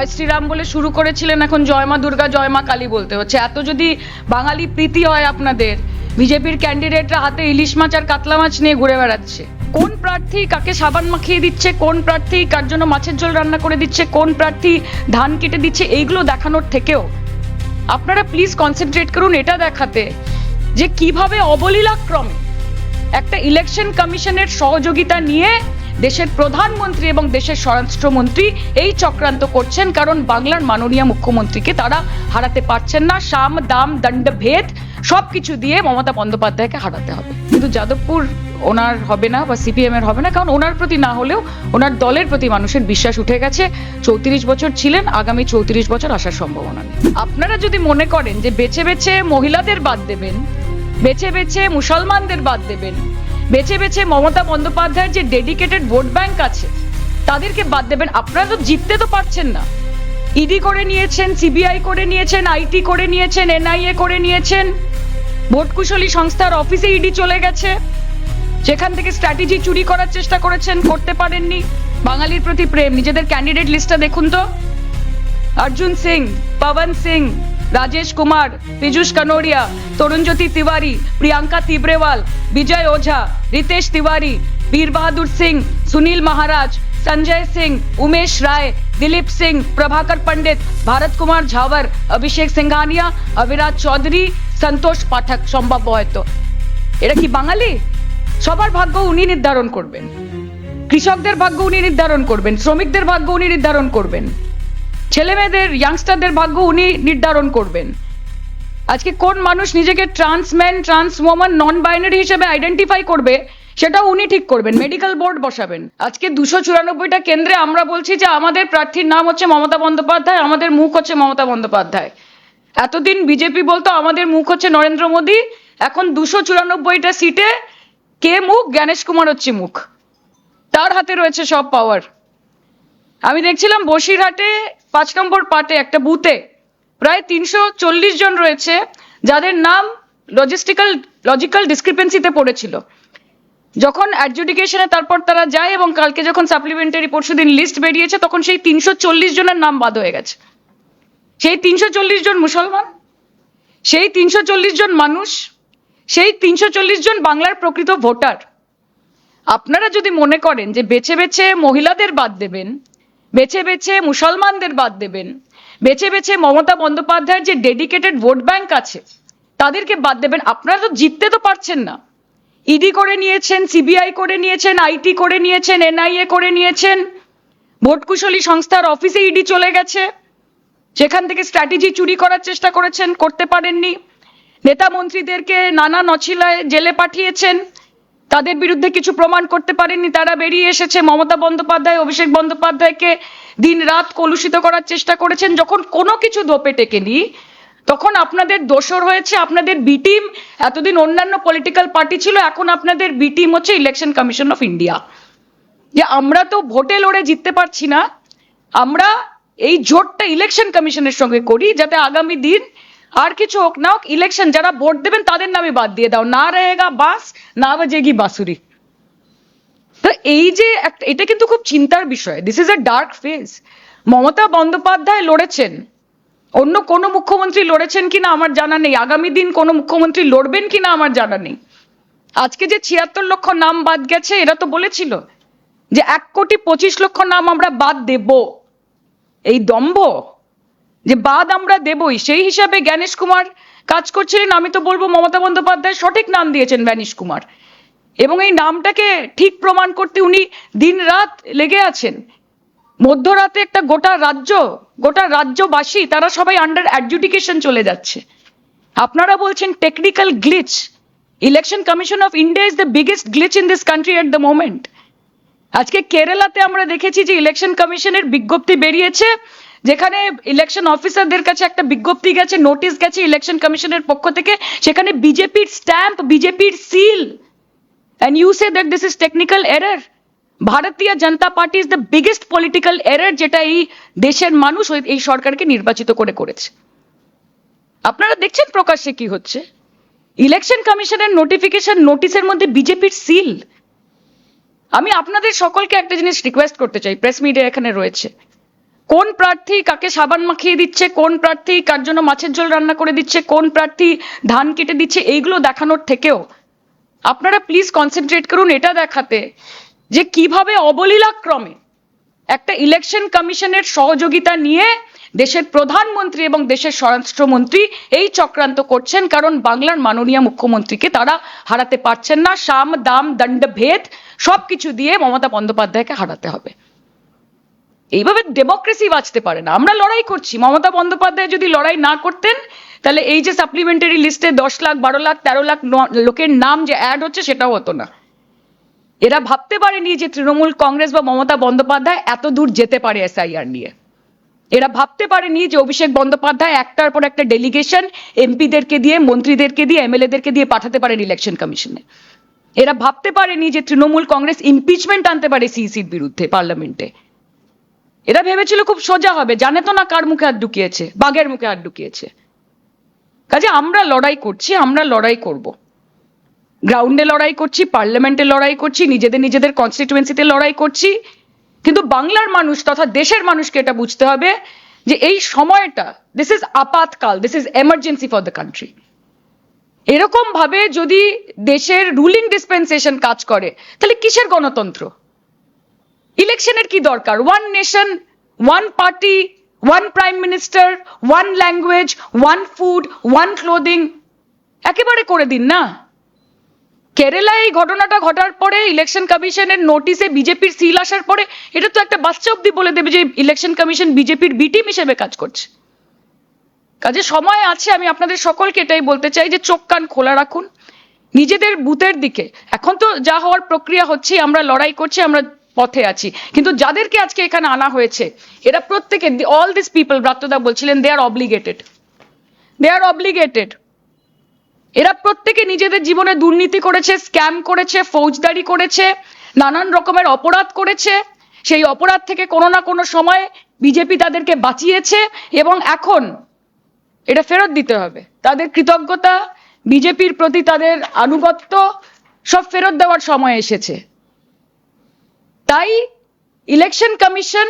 জয় শ্রীরাম বলে শুরু করেছিলেন, এখন জয় মা দুর্গা জয় মা কালী বলতে হচ্ছে। এত যদি বাঙালি প্রীতি হয় আপনাদের, বিজেপির ক্যান্ডিডেটরা হাতে ইলিশ মাছ আর কাতলা মাছ নিয়ে ঘুরে বেড়াচ্ছে। কোন প্রার্থী কাকে সাবান মাখিয়ে দিচ্ছে, কোন প্রার্থী কার জন্য মাছের ঝোল রান্না করে দিচ্ছে, কোন প্রার্থী ধান কেটে দিচ্ছে, এইগুলো দেখানোর থেকেও আপনারা প্লিজ কনসেন্ট্রেট করুন এটা দেখাতে যে কিভাবে অবলীলাক্রমে একটা ইলেকশন কমিশনের সহযোগিতা নিয়ে দেশের প্রধানমন্ত্রী এবং দেশের স্বরাষ্ট্রমন্ত্রী এই চক্রান্ত করছেন, কারণ বাংলার মাননীয় মুখ্যমন্ত্রীকে তারা হারাতে পারছেন না। সাম দাম দণ্ড ভেদ সবকিছু দিয়ে মমতা বন্দ্যোপাধ্যায়কে হারাতে হবে। কিন্তু যাদবপুর ওনার হবে না বা সিপিএম এর হবে না, কারণ ওনার প্রতি না হলেও ওনার দলের প্রতি মানুষের বিশ্বাস উঠে গেছে। 34 বছর ছিলেন, আগামী 34 বছর আসার সম্ভাবনা নেই। আপনারা যদি মনে করেন যে বেছে বেছে মহিলাদের বাদ দেবেন, বেছে বেছে মুসলমানদের বাদ দেবেন, বেছে বেছে মমতা বন্দ্যোপাধ্যায়ের যে ডেডিকেটেড ভোট ব্যাংক আছে তাদেরকে বাদ দেবেন, আপনারা তো জিততে তো পারছেন না। ইডি করে নিয়েছেন, সিবিআই করে নিয়েছেন, আইটি করে নিয়েছেন, এনআইএ করে নিয়েছেন, ভোট কুশলী সংস্থার অফিসে ইডি চলে গেছে, সেখান থেকে স্ট্র্যাটেজি চুরি করার চেষ্টা করেছেন, করতে পারেননি। বাঙালির প্রতি প্রেম, নিজেদের ক্যান্ডিডেট লিস্টটা দেখুন তো। अर्जुन सिंह, पवन सिंह, राजेश कुमार, पीयूष कनोडिया, तरुणज्योति तिवारी, प्रियंका तिब्रेवाल, विजय ओझा, रितेश तिवारी, वीर बहादुर सिंह, सुनील महाराज, संजय सिंह, उमेश राय, दिलीप सिंह, प्रभाकर पंडित, भारत कुमार झावर, अभिषेक सिंघानिया, अविराज चौधरी, संतोष पाठक সম্ভব হয়তো। এরা কি বাঙালি? সবার ভাগ্য উনি নির্ধারণ করবেন, কৃষকদের ভাগ্য উনি নির্ধারণ করবেন, শ্রমিকদের ভাগ্য উনি নির্ধারণ করবেন, ছেলে মেয়েদের ইয়াংস্টারদের ভাগ্য উনি নির্ধারণ করবেন। আজকে কোন মানুষ নিজেকে ট্রান্সম্যান, ট্রান্সওম্যান, নন বাইনারি হিসেবে আইডেন্টিফাই করবে সেটাও উনি ঠিক করবেন, মেডিকেল বোর্ড বসাবেন। আজকে 294টা কেন্দ্রে আমরা বলছি যে আমাদের প্রার্থীর নাম হচ্ছে মমতা বন্দ্যোপাধ্যায়, আমাদের মুখ হচ্ছে মমতা বন্দ্যোপাধ্যায়। এতদিন বিজেপি বলতো আমাদের মুখ হচ্ছে নরেন্দ্র মোদী, এখন 294টা সিটে কে মুখ? জ্ঞানেশ কুমার হচ্ছে মুখ, তার হাতে রয়েছে সব পাওয়ার। আমি দেখছিলাম বসিরহাটে 5 নম্বর পার্টে একটা বুথে প্রায় 340 জন রয়েছে যাদের নাম লজিক্যাল ডিসক্রিপেন্সিতে পড়েছিল। যখন অ্যাডজুডিকেশনে তারপর তারা যায় এবং কালকে যখন সাপ্লিমেন্টারি পরশুদিন লিস্ট বেরিয়েছে তখন সেই 340 জনের নাম বাদ হয়ে গেছে। সেই 340 জন মুসলমান, সেই 340 জন মানুষ, সেই 340 জন বাংলার প্রকৃত ভোটার। আপনারা যদি মনে করেন যে বেছে বেছে মহিলাদের বাদ দেবেন, বেছে বেছে মুসলমানদের বাদ দেবেন, বেছে বেছে মমতা বন্দ্যোপাধ্যায়ের যে ডেডিকেটেড ভোট ব্যাংক আছে তাদেরকে বাদ দেবেন, আপনারা তো জিততে তো পারছেন না। ইডি করে নিয়েছেন, সিবিআই করে নিয়েছেন, আইটি করে নিয়েছেন, এনআইএ করে নিয়েছেন, ভোট কুশলী সংস্থার অফিসে ইডি চলে গেছে, সেখান থেকে স্ট্র্যাটেজি চুরি করার চেষ্টা করেছেন, করতে পারেননি। নেতা মন্ত্রীদেরকে নানা নছিলায় জেলে পাঠিয়েছেন, তাদের বিরুদ্ধে কিছু প্রমাণ করতে পারেননি, তারা বেরিয়ে এসেছে। মমতা বন্দ্যোপাধ্যায়, অভিষেক বন্দ্যোপাধ্যায়কে দিন রাত কলুষিত করার চেষ্টা করেছেন। যখন কোনো কিছু ধোপে টেকেনি তখন আপনাদের দোসর হয়েছে আপনাদের বি টিম। এতদিন অন্যান্য পলিটিক্যাল পার্টি ছিল, এখন আপনাদের বি টিম হচ্ছে ইলেকশন কমিশন অফ ইন্ডিয়া। যে আমরা তো ভোটে লড়ে জিততে পারছি না, আমরা এই জোটটা ইলেকশন কমিশনের সঙ্গে করি যাতে আগামী দিন আর কিছু হোক না হোক ইলেকশন যারা ভোট দেবেন তাদের নামে বাদ দিয়ে দাও, না রহেগা বাস না বাজেগি বাঁশুরি। তো এই যে এটা কিন্তু খুব চিন্তার বিষয়। This is a dark phase. Mamata Bandyopadhyay লড়েছেন, অন্য কোনো মুখ্যমন্ত্রী লড়েছেন কিনা আমার জানা নেই, আগামী দিন কোনো মুখ্যমন্ত্রী লড়বেন কিনা আমার জানা নেই। আজকে যে 76 লক্ষ নাম বাদ গেছে, এরা তো বলেছিল যে 1,25,00,000 নাম আমরা বাদ দেব। এই দম্ভ যে বাদ আমরা দেবই, সেই হিসাবে জ্ঞানেশ কুমার কাজ করছিলেন। আমি তো বলবো মমতা বন্দ্যোপাধ্যায় সঠিক নাম দিয়েছেন জ্ঞানেশ কুমার, এবং এই নামটাকে ঠিক প্রমাণ করতে উনি দিন রাত লেগে আছেন। মধ্যরাতে একটা গোটা রাজ্যবাসী তারা সবাই আন্ডার অ্যাডজুডিকেশন চলে যাচ্ছে। আপনারা বলছেন technical glitch. Election commission of India is the biggest glitch in this country at the moment. আজকে কেরালাতে আমরা দেখেছি যে ইলেকশন কমিশনের বিজ্ঞপ্তি বেরিয়েছে, যেখানে ইলেকশন অফিসারদের কাছে একটা বিজ্ঞপ্তি গেছে, নোটিশ গেছে ইলেকশন কমিশনের পক্ষ থেকে, সেখানে বিজেপির স্ট্যাম্প, বিজেপির seal, and you say that this is technical error. Bharatiya Janata Party is the biggest political error যেটা এই দেশের মানুষ এই সরকারকে নির্বাচিত করে করেছে। আপনারা দেখছেন প্রকাশ্যে কি হচ্ছে। ইলেকশন কমিশনের নোটিফিকেশন নোটিশের মধ্যে বিজেপির সিল। আমি আপনাদের সকলকে একটা জিনিস রিকোয়েস্ট করতে চাই, প্রেস মিডিয়া এখানে রয়েছে, কোন প্রার্থী কাকে সাবান মাখিয়ে দিচ্ছে, কোন প্রার্থী কার জন্য মাছের ঝোল রান্না করে দিচ্ছে, কোন প্রার্থী ধান কেটে দিচ্ছে, এইগুলো দেখানোর থেকেও আপনারা প্লিজ কনসেন্ট্রেট করুন এটা দেখাতে যে কিভাবে অবলীলাক্রমে একটা ইলেকশন কমিশনের সহযোগিতা নিয়ে দেশের প্রধানমন্ত্রী এবং দেশের স্বরাষ্ট্রমন্ত্রী এই চক্রান্ত করছেন, কারণ বাংলার মাননীয় মুখ্যমন্ত্রীকে তারা হারাতে পারছেন না। সাম দাম দণ্ড ভেদ সবকিছু দিয়ে মমতা বন্দ্যোপাধ্যায়কে হারাতে হবে। এইভাবে ডেমোক্রেসি বাঁচতে পারে না। আমরা লড়াই করছি, মমতা বন্দ্যোপাধ্যায় যদি লড়াই না করতেন তাহলে এই যে সাপ্লিমেন্টারি লিস্টে 10 লাখ 12 লাখ 13 লাখ লোকের নাম যে অ্যাড হচ্ছে সেটাও হতো না। এরা ভাবতে পারেনি যে তৃণমূল কংগ্রেস বা মমতা বন্দ্যোপাধ্যায় এত দূর যেতে পারে এসআইআর নিয়ে। এরা ভাবতে পারেনি যে অভিষেক বন্দ্যোপাধ্যায় একটার পর একটা ডেলিগেশন এমপিদেরকে দিয়ে, মন্ত্রীদেরকে দিয়ে, এমএলএদেরকে দিয়ে পাঠাতে পারেন ইলেকশন কমিশনে। এরা ভাবতে পারেনি যে তৃণমূল কংগ্রেস ইমপিচমেন্ট আনতে পারে সিইসির বিরুদ্ধে পার্লামেন্টে। এরা ভেবেছিল খুব সোজা হবে, জানে তো না কার মুখে হাত ঢুকিয়েছে, বাঘের মুখে হাত ঢুকিয়েছে। কাজে আমরা লড়াই করছি, আমরা লড়াই করব। গ্রাউন্ডে লড়াই করছি, পার্লামেন্টে লড়াই করছি, নিজেদের কনস্টিটিউয়েন্সিতে লড়াই করছি, কিন্তু বাংলার মানুষ তথা দেশের মানুষকে এটা বুঝতে হবে যে এই সময়টা দিস ইজ আপাতকাল, this is emergency for the country. এরকম ভাবে যদি দেশের রুলিং ডিসপেন্সেশন কাজ করে তাহলে কিসের গণতন্ত্র? ইলেকশনের কি দরকার? One nation, one party, one prime minister, one language, one food, one clothing একেবারে করে দিন না। কেরালায় এই ঘটনাটা ঘটার পরে ইলেকশন কমিশনের নোটিশে বিজেপির সিল আসার পরে এটা তো একটা বাচ্চা অব্দি বলে দেবে যে ইলেকশন কমিশন বিজেপির বি টিম হিসেবে কাজ করছে। কাজে সময় আছে, আমি আপনাদের সকলকে এটাই বলতে চাই যে চোখ কান খোলা রাখুন নিজেদের বুথের দিকে। এখন তো যা হওয়ার প্রক্রিয়া হচ্ছে, আমরা লড়াই করছি, আমরা পথে আছি, কিন্তু যাদেরকে আজকে এখানে আনা হয়েছে এরা প্রত্যেকে, অল দিস পিপল, ব্রাত্যদা বলছিলেন, দে আর অব্লিগেটেড। এরা প্রত্যেকে নিজেদের জীবনে দুর্নীতি করেছে, স্ক্যাম করেছে, ফৌজদারি করেছে, নানান রকমের অপরাধ করেছে। সেই অপরাধ থেকে কোনো না কোনো সময় বিজেপি তাদেরকে বাঁচিয়েছে এবং এখন এটা ফেরত দিতে হবে। তাদের কৃতজ্ঞতা, বিজেপির প্রতি তাদের আনুগত্য সব ফেরত দেওয়ার সময় এসেছে। তাই ইলেকশন কমিশন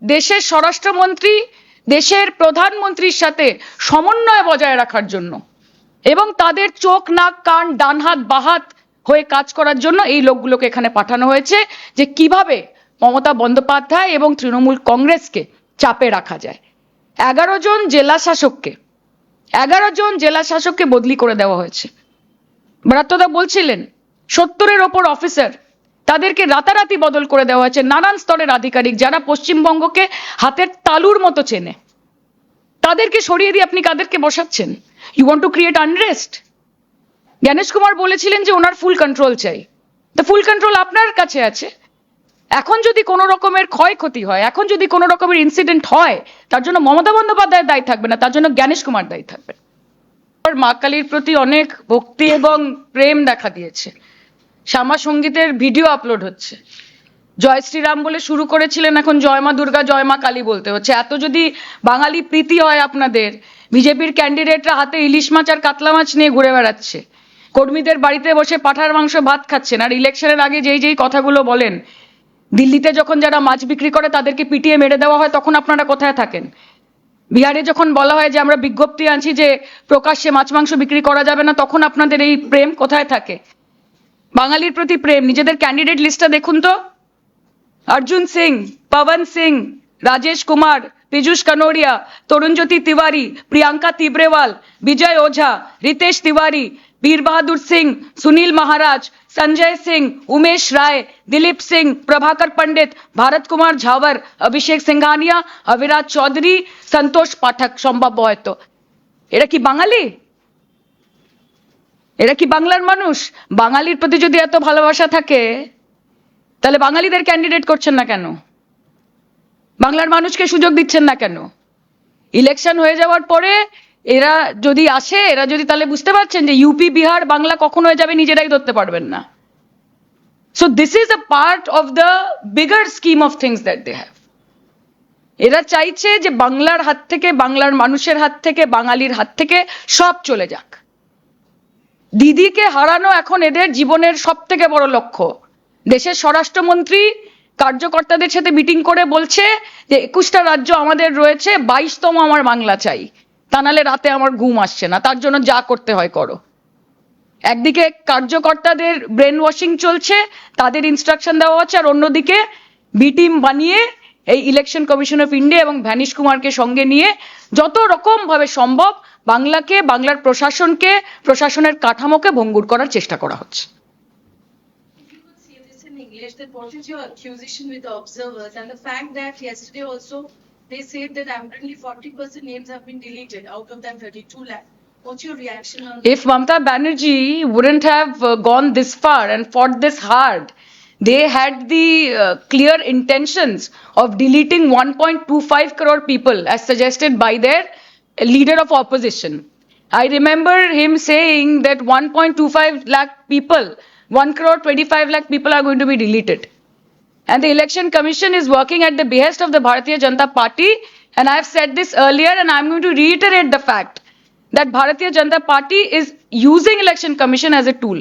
দেশের স্বরাষ্ট্রমন্ত্রী, দেশের প্রধানমন্ত্রীর সাথে সমন্বয় বজায় রাখার জন্য এবং তাদের চোখ নাক কান ডান হাত বাহাত হয়ে কাজ করার জন্য এই লোকগুলোকে এখানে পাঠানো হয়েছে যে কিভাবে মমতা বন্দ্যোপাধ্যায় এবং তৃণমূল কংগ্রেসকে চাপে রাখা যায়। 11 জন জেলা শাসককে বদলি করে দেওয়া হয়েছে। ব্রাত্যদা বলছিলেন 70-এর ওপর অফিসার তাদেরকে রাতারাতি বদল করে দেওয়া হয়েছে। নানান স্তরের আধিকারিক যারা পশ্চিমবঙ্গকে হাতের তালুর মতো চেনে তাদেরকে সরিয়ে দিয়ে আপনি কাদেরকে বসাচ্ছেন? You want to create unrest. Gyanesh Kumar বলেছিলেন যে ওনার ফুল কন্ট্রোল চাই, তো ফুল কন্ট্রোল আপনার কাছে আছে। এখন যদি কোনো রকমের ক্ষয়ক্ষতি হয়, এখন যদি কোনো রকমের ইনসিডেন্ট হয়, তার জন্য মমতা বন্দ্যোপাধ্যায়ের দায়ী থাকবে না, তার জন্য জ্ঞানেশ কুমার দায়ী থাকবে। মা কালীর প্রতি অনেক ভক্তি এবং প্রেম দেখা দিয়েছে। শ্যামা সঙ্গীতের ভিডিও আপলোড হচ্ছে, জয় শ্রীরাম বলে শুরু করেছিলেন, এখন জয় মা দুর্গা জয় মা কালী বলতে হচ্ছে। এত যদি বাঙালি প্রীতি হয় আপনাদের, বিজেপির ক্যান্ডিডেটরা হাতে ইলিশ মাছ আর কাতলা মাছ নিয়ে ঘুরে বেড়াচ্ছে, কর্মীদের বাড়িতে বসে পাঁঠার মাংস ভাত খাচ্ছেন, আর ইলেকশনের আগে যেই কথাগুলো বলেন, দিল্লিতে যখন যারা মাছ বিক্রি করে তাদেরকে পিটিয়ে মেরে দেওয়া হয় তখন আপনারা কোথায় থাকেন? বিহারে যখন বলা হয় যে আমরা বিজ্ঞপ্তি আনছি যে প্রকাশ্যে মাছ মাংস বিক্রি করা যাবে না, তখন আপনাদের এই প্রেম কোথায় থাকে? বাঙালির প্রতি প্রেম। নিজেদের ক্যান্ডিডেট লিস্টটা দেখুন তো, अर्जुन सिंह, पवन सिंह, राजेश कुमार, पीयूष कनोडिया, तरुणज्योति तिवारी, प्रियंका तिब्रेवाल, विजय ओझा, रितेश तिवारी, वीर बहादुर सिंह, सुनील महाराज, संजय सिंह, उमेश राय, दिलीप सिंह, प्रभाकर पंडित, भारत कुमार झावर, अभिषेक सिंघानिया, अविराज चौधरी, संतोष पाठक সম্ভাব্য হয়তো। এরা কি বাঙালি? এরা কি বাংলার মানুষ? বাঙালির প্রতি যদি এত ভালোবাসা থাকে তাহলে বাঙালিদের ক্যান্ডিডেট করছেন না কেন? বাংলার মানুষকে সুযোগ দিচ্ছেন না কেন? ইলেকশন হয়ে যাওয়ার পরে এরা যদি আসে, এরা যদি তাহলে বুঝতে পারছেন যে ইউপি বিহার বাংলা কখন হয়ে যাবে নিজেরাই ধরতে পারবেন না। So this is a part of the bigger scheme of things that they have. এরা চাইছে যে বাংলার হাত থেকে, বাংলার মানুষের হাত থেকে, বাঙালির হাত থেকে সব চলে যাক। দিদিকে হারানো এখন এদের জীবনের সব থেকে বড় লক্ষ্য। দেশের স্বরাষ্ট্রমন্ত্রী কার্যকর্তাদের সাথে মিটিং করে বলছে যে 21টা রাজ্য আমাদের রয়েছে, 22তম আমার বাংলা চাই, তা নাহলে রাতে আমার ঘুম আসছে না, তার জন্য যা করতে হয় করো। একদিকে কার্যকর্তাদের ব্রেন ওয়াশিং চলছে, তাদের ইনস্ট্রাকশন দেওয়া হচ্ছে, আর অন্যদিকে বি টিম বানিয়ে এই ইলেকশন কমিশন অফ ইন্ডিয়া এবং ভ্যানিশ কুমারকে সঙ্গে নিয়ে যত রকম ভাবে সম্ভব বাংলাকে, বাংলার প্রশাসনকে, প্রশাসনের কাঠামোকে ভঙ্গুর করার চেষ্টা করা হচ্ছে। English, then what is your accusation with the observers and the fact that yesterday also they said that apparently 40% names have been deleted out of that 32 lakh. What's your reaction on that? If Mamata Banerjee wouldn't have gone this far and fought this hard, they had the clear intentions of deleting 1.25 crore people as suggested by their leader of opposition. I remember him saying that 1.25 lakh people, 1 crore 25 lakh people are going to be deleted. And the election commission is working at the behest of the Bharatiya Janata Party, and I have said this earlier and I'm going to reiterate the fact that Bharatiya Janata Party is using election commission as a tool.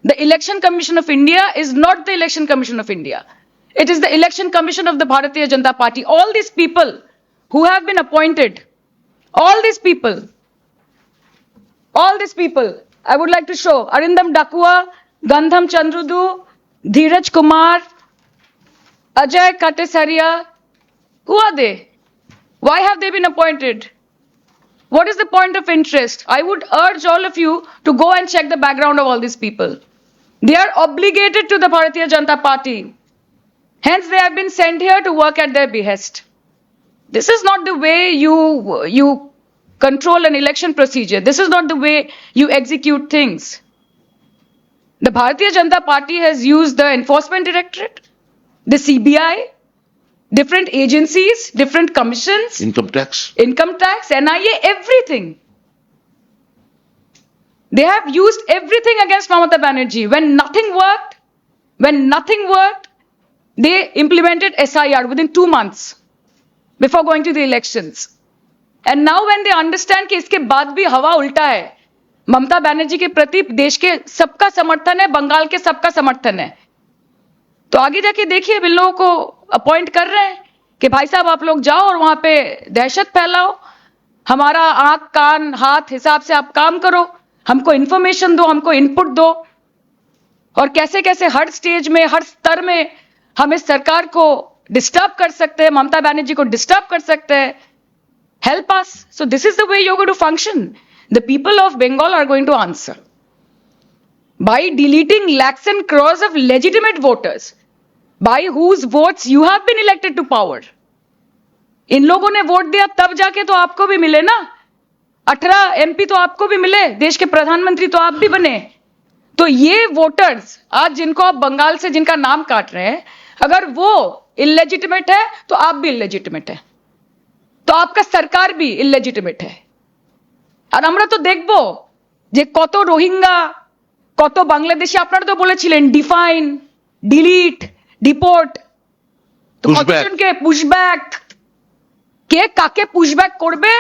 The election commission of India is not the election commission of India. It is the election commission of the Bharatiya Janata Party. All these people who have been appointed, all these people, I would like to show Arindam Dakua, Gandham Chandrudu, Dheeraj Kumar, Ajay Katesaria. Who are they? Why have they been appointed? What is the point of interest? I would urge all of you to go and check the background of all these people. They are obligated to the Bharatiya Janata Party. Hence, they have been sent here to work at their behest. This is not the way you control an election procedure. This is not the way you execute things. The Bharatiya Janata Party has used the Enforcement Directorate, the CBI, different agencies, different commissions, Income tax. NIA, everything. They have used everything against Mamata Banerjee. When nothing worked, they implemented SIR within 2 months before going to the elections. And now when they understand कि इसके बाद भी हवा उल्टा है, ममता बनर्जी के प्रति देश के सबका समर्थन है, बंगाल के सबका समर्थन है, तो आगे जाके देखिए इन लोगों को अपॉइंट कर रहे हैं कि भाई साहब आप लोग जाओ और वहां पे दहशत फैलाओ, हमारा आंख कान हाथ हिसाब से आप काम करो, हमको इंफॉर्मेशन दो, हमको इनपुट दो, और कैसे कैसे हर स्टेज में, हर स्तर में हम इस सरकार को डिस्टर्ब कर सकते हैं, ममता बनर्जी को डिस्टर्ब कर सकते हैं. Help us. So this is the way you're going to function. The people of Bengal are going to answer by deleting lakhs and crores of legitimate voters by whose votes you have been elected to power. इन लोगों ने vote दिया तब जाके तो आपको भी मिले ना, 18 MP तो आपको भी मिले, देश के प्रधानमंत्री तो आप भी बने. तो ये वोटर्स आज जिनको आप बंगाल से जिनका नाम काट रहे हैं, अगर वो इलेजिटिमेट है तो आप भी इलेजिटिमेट है, তো आपका सरकार भी ইললেজিটিমেট है. আর আমরা তো দেখবো যে কত রোহিঙ্গা, কত বাংলাদেশি, আপনারা তো বলেছিলেন ডিফাইন, ডিলিট, ডিপোর্ট, তো কতজনকে পুশব্যাক, কে কাকে পুশব্যাক করবে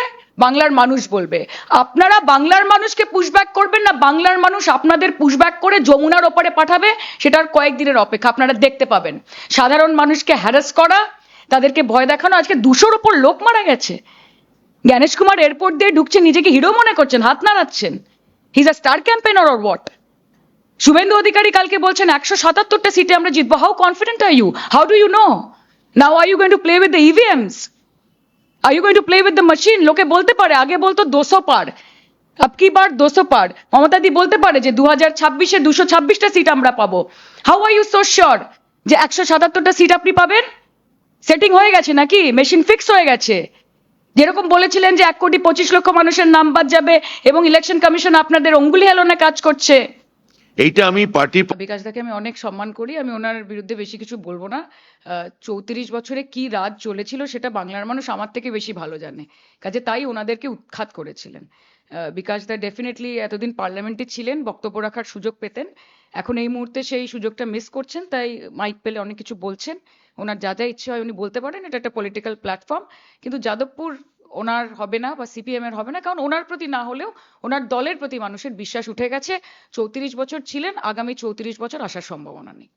বাংলার মানুষ বলবে. আপনারা বাংলার মানুষকে পুশব্যাক করবেন না, বাংলার মানুষ আপনাদের পুশব্যাক করে যমুনার ওপারে পাঠাবে, সেটার কয়েকদিনের অপেক্ষা আপনারা দেখতে পাবেন. সাধারণ মানুষকে হ্যারাস করা, তাদেরকে ভয় দেখানো, আজকে 200-র উপর লোক মারা গেছে. জ্ঞানেশ কুমার এয়ারপোর্ট দিয়ে ঢুকছে, নিজেকে হিরো মনে করছেন, হাত নাড়াচ্ছেন. He is a star campaigner or what? Suvendu Adhikari কালকে বলছেন 177টা সিটে আমরা জিতবো. How confident are you? How do you know? Now are you going to play with the EVMs? Are you going to play with the machine? লোকে বলতে পারে, আগে বলতো 200 পার, अब की बार 200 পার. মমতা দি বলতে পারে যে 2026-এ 226টা সিট আমরা পাবো. How are you so sure যে 177টা সিট আপনি পাবেন? সেটিং হয়ে গেছে নাকি? মেশিন ফিক্স হয়ে গেছে? যেরকম বলেছিলেন যে 1,25,00,000 মানুষের নাম বাদ যাবে এবং ইলেকশন কমিশন আপনাদের অঙ্গুলি হেলনে কাজ করছে. এইটা আমি পার্টি বিকাশ দাকে আমি অনেক সম্মান করি, আমি ওনার বিরুদ্ধে বেশি কিছু বলবো না. 34 বছরে কি রাজ চলেছিল সেটা বাংলার মানুষ আমার থেকে বেশি ভালো জানে, কাজে তাই ওনাদেরকে উৎখাত করেছিলেন. বিকাশ দা ডেফিনেটলি এতদিন পার্লামেন্টে ছিলেন, বক্তব্য রাখার সুযোগ পেতেন, এখন এই মুহূর্তে সেই সুযোগটা মিস করছেন, তাই মাইক পেলে অনেক কিছু বলছেন. ওনার যা যা ইচ্ছে হয় উনি বলতে পারেন, এটা একটা পলিটিক্যাল প্ল্যাটফর্ম. কিন্তু যাদবপুর ওনার হবে না বা সিপিএম এর হবে না, কারণ ওনার প্রতি না হলেও ওনার দলের প্রতি মানুষের বিশ্বাস উঠে গেছে. 34 বছর ছিলেন, আগামী 34 বছর আসার সম্ভাবনা নেই.